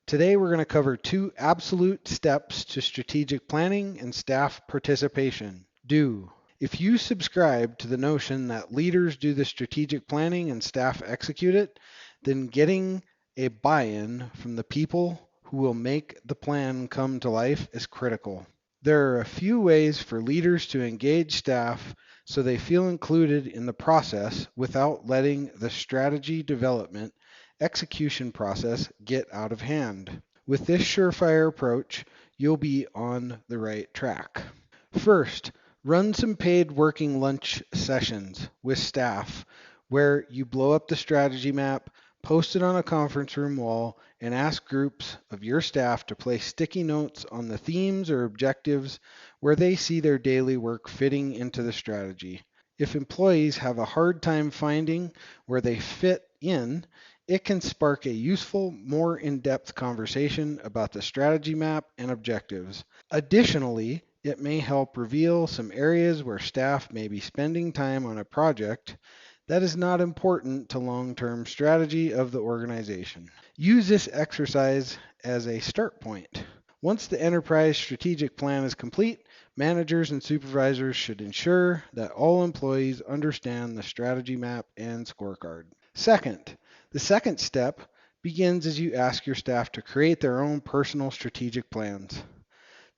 Today we're going to cover two absolute steps to strategic planning and staff participation. Do. If you subscribe to the notion that leaders do the strategic planning and staff execute it, then getting a buy-in from the people who will make the plan come to life is critical. There are a few ways for leaders to engage staff so they feel included in the process without letting the strategy development execution process get out of hand. With this surefire approach, you'll be on the right track. First, run some paid working lunch sessions with staff where you blow up the strategy map, post it on a conference room wall, and ask groups of your staff to place sticky notes on the themes or objectives where they see their daily work fitting into the strategy. If employees have a hard time finding where they fit in, it can spark a useful, more in-depth conversation about the strategy map and objectives. Additionally, it may help reveal some areas where staff may be spending time on a project that is not important to long-term strategy of the organization. Use this exercise as a start point. Once the enterprise strategic plan is complete, managers and supervisors should ensure that all employees understand the strategy map and scorecard. Second, the second step begins as you ask your staff to create their own personal strategic plans.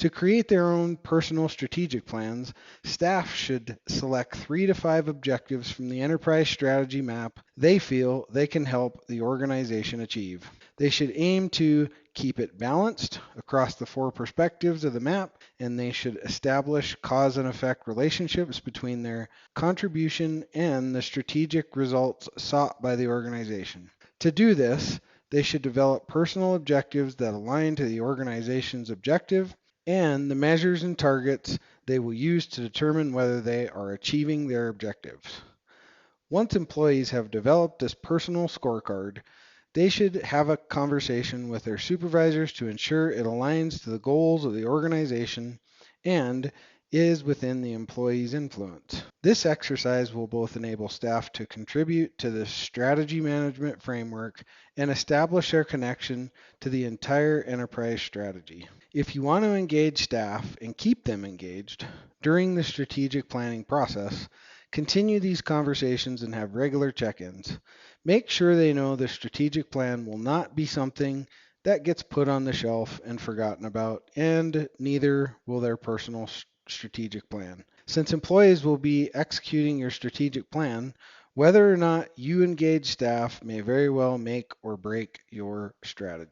To create their own personal strategic plans, staff should select 3 to 5 objectives from the enterprise strategy map they feel they can help the organization achieve. They should aim to keep it balanced across the 4 perspectives of the map, and they should establish cause and effect relationships between their contribution and the strategic results sought by the organization. To do this, they should develop personal objectives that align to the organization's objective and the measures and targets they will use to determine whether they are achieving their objectives. Once employees have developed this personal scorecard, they should have a conversation with their supervisors to ensure it aligns to the goals of the organization and is within the employee's influence. This exercise will both enable staff to contribute to the strategy management framework and establish their connection to the entire enterprise strategy. If you want to engage staff and keep them engaged during the strategic planning process, continue these conversations and have regular check-ins. Make sure they know the strategic plan will not be something that gets put on the shelf and forgotten about, and neither will their personal strategic plan. Since employees will be executing your strategic plan, whether or not you engage staff may very well make or break your strategy.